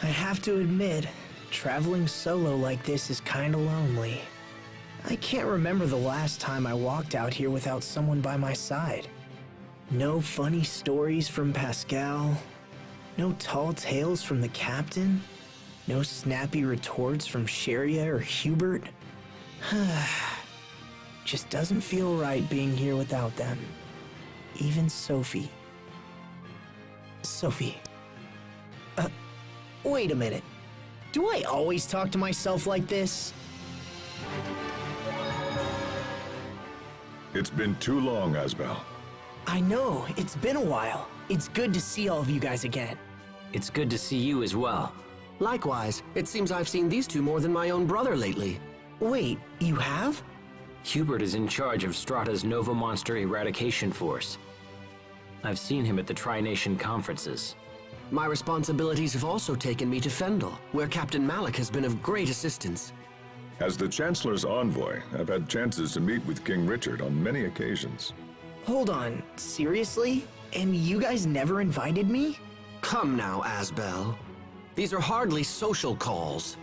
I have to admit, traveling solo like this is kinda lonely. I can't remember the last time I walked out here without someone by my side. No funny stories from Pascal, no tall tales from the captain, no snappy retorts from Sharia or Hubert. Just doesn't feel right being here without them. Even Sophie. Sophie. Wait a minute. Do I always talk to myself like this? It's been too long, Asbel. I know, it's been a while. It's good to see all of you guys again. It's good to see you as well. Likewise, it seems I've seen these two more than my own brother lately. Wait, you have? Hubert is in charge of Strata's Nova Monster Eradication Force. I've seen him at the Tri-Nation conferences. My responsibilities have also taken me to Fendel, where Captain Malik has been of great assistance. As the Chancellor's envoy, I've had chances to meet with King Richard on many occasions. Hold on, seriously? And you guys never invited me? Come now, Asbel. These are hardly social calls.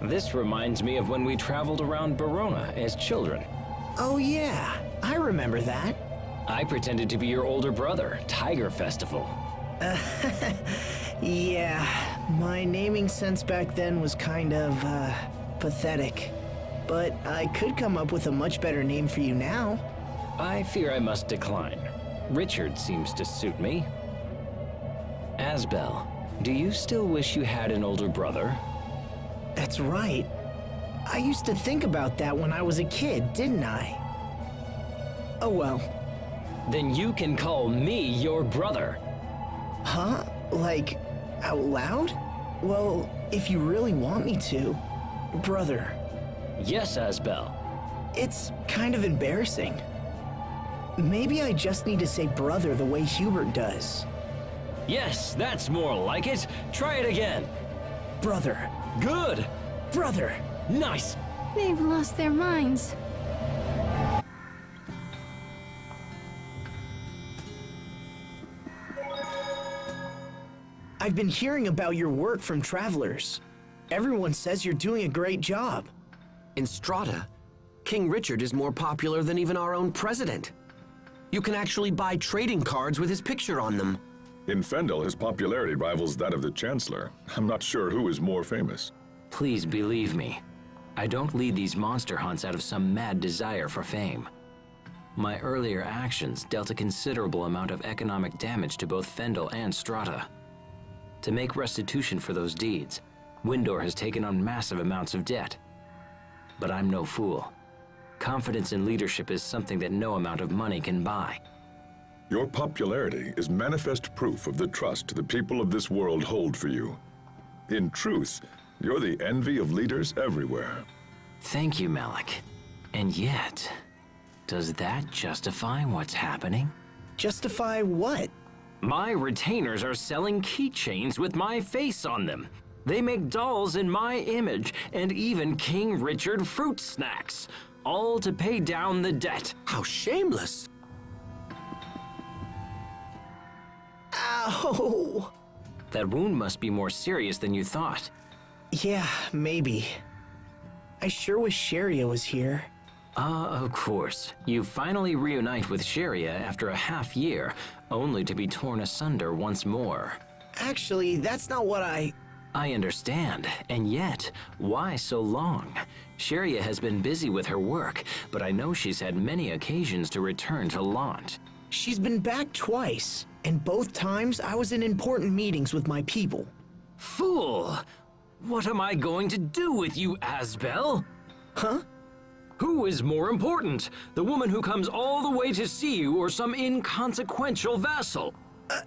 This reminds me of when we traveled around Barona as children. Oh yeah, I remember that. I pretended to be your older brother, Tiger Festival. Yeah, my naming sense back then was kind of, pathetic. But I could come up with a much better name for you now. I fear I must decline. Richard seems to suit me. Asbel, do you still wish you had an older brother? That's right. I used to think about that when I was a kid, didn't I? Oh well. Then you can call me your brother. Huh? Like, out loud? Well, if you really want me to. Brother. Yes, Asbel. It's kind of embarrassing. Maybe I just need to say brother the way Hubert does. Yes, that's more like it. Try it again. Brother. Good. Brother. Nice. They've lost their minds. I've been hearing about your work from travelers. Everyone says you're doing a great job. In Strata, King Richard is more popular than even our own president. You can actually buy trading cards with his picture on them. In Fendel, his popularity rivals that of the Chancellor. I'm not sure who is more famous. Please believe me. I don't lead these monster hunts out of some mad desire for fame. My earlier actions dealt a considerable amount of economic damage to both Fendel and Strata. To make restitution for those deeds, Windor has taken on massive amounts of debt. But I'm no fool. Confidence in leadership is something that no amount of money can buy. Your popularity is manifest proof of the trust the people of this world hold for you. In truth, you're the envy of leaders everywhere. Thank you, Malik. And yet, does that justify what's happening? Justify what? My retainers are selling keychains with my face on them. They make dolls in my image, and even King Richard fruit snacks, all to pay down the debt. How shameless! Ow! That wound must be more serious than you thought. Yeah, maybe. I sure wish Sharia was here. Of course. You finally reunite with Sharia after a half year, only to be torn asunder once more. Actually, that's not what I understand, and yet, why so long? Sharia has been busy with her work, but I know she's had many occasions to return to Lant. She's been back twice, and both times I was in important meetings with my people. Fool! What am I going to do with you, Asbel? Huh? Who is more important? The woman who comes all the way to see you or some inconsequential vassal?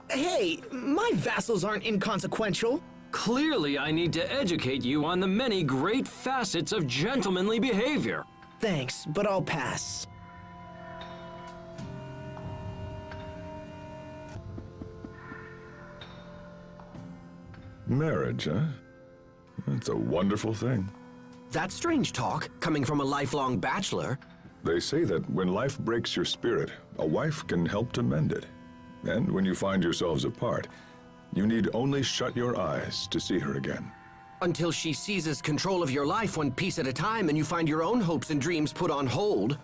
Hey, my vassals aren't inconsequential. Clearly, I need to educate you on the many great facets of gentlemanly behavior. Thanks, but I'll pass. Marriage, huh? It's a wonderful thing. That's strange talk, coming from a lifelong bachelor. They say that when life breaks your spirit, a wife can help to mend it. And when you find yourselves apart, you need only shut your eyes to see her again. Until she seizes control of your life one piece at a time and you find your own hopes and dreams put on hold.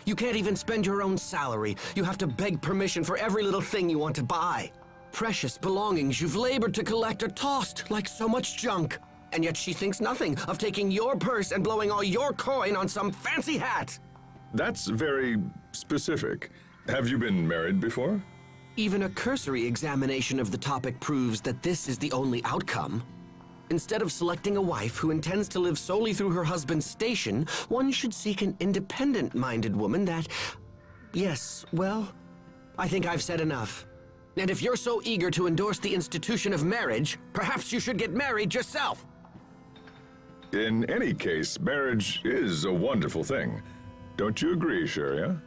You can't even spend your own salary. You have to beg permission for every little thing you want to buy. Precious belongings you've labored to collect are tossed like so much junk. And yet she thinks nothing of taking your purse and blowing all your coin on some fancy hat. That's very specific. Have you been married before? Even a cursory examination of the topic proves that this is the only outcome. Instead of selecting a wife who intends to live solely through her husband's station, one should seek an independent-minded woman that... Yes, well, I think I've said enough. And if you're so eager to endorse the institution of marriage, perhaps you should get married yourself. In any case, marriage is a wonderful thing. Don't you agree, Sharia?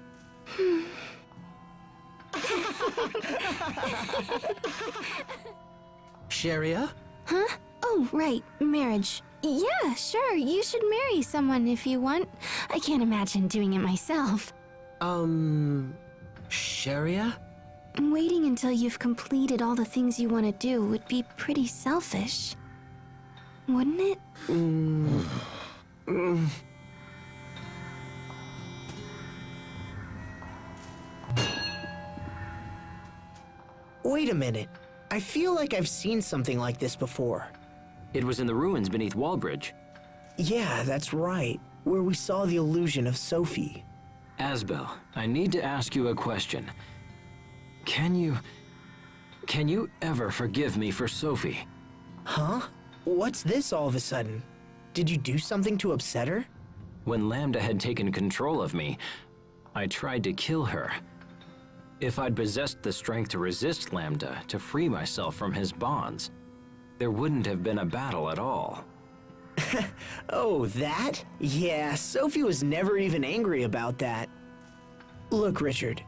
Sharia? Huh? Oh, right. Marriage. Yeah, sure. You should marry someone if you want. I can't imagine doing it myself. Sharia? Waiting until you've completed all the things you want to do would be pretty selfish. Wouldn't it? Wait a minute. I feel like I've seen something like this before. It was in the ruins beneath Wallbridge. Yeah, that's right. Where we saw the illusion of Sophie. Asbel, I need to ask you a question. Can you ever forgive me for Sophie? Huh? What's this all of a sudden? Did you do something to upset her? When Lambda had taken control of me, I tried to kill her. If I'd possessed the strength to resist Lambda, to free myself from his bonds, there wouldn't have been a battle at all. Oh, that? Yeah, Sophie was never even angry about that. Look, Richard,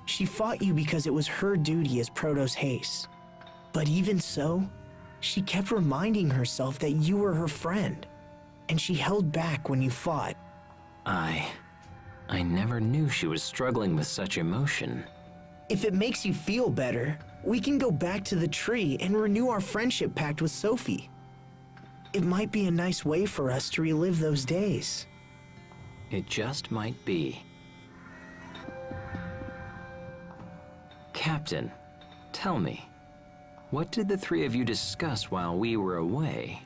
she fought you because it was her duty as Protos Haste. But even so, she kept reminding herself that you were her friend, and she held back when you fought. I never knew she was struggling with such emotion. If it makes you feel better, we can go back to the tree and renew our friendship pact with Sophie. It might be a nice way for us to relive those days. It just might be. Captain, tell me, what did the three of you discuss while we were away?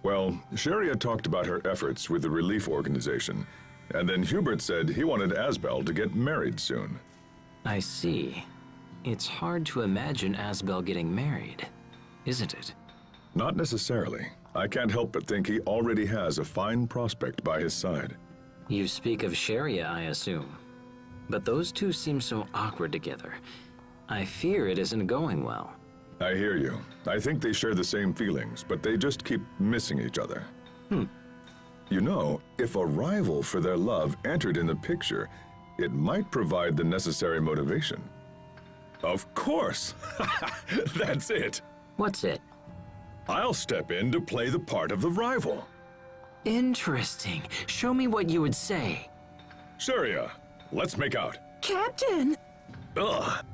Well, Sharia talked about her efforts with the relief organization, and then Hubert said he wanted Asbel to get married soon. I see. It's hard to imagine Asbel getting married, isn't it? Not necessarily. I can't help but think he already has a fine prospect by his side. You speak of Sharia, I assume. But those two seem so awkward together. I fear it isn't going well. I hear you. I think they share the same feelings, but they just keep missing each other. You know, if a rival for their love entered in the picture, it might provide the necessary motivation. Of course! That's it! What's it? I'll step in to play the part of the rival. Interesting. Show me what you would say. Sharia, let's make out. Captain! Ugh,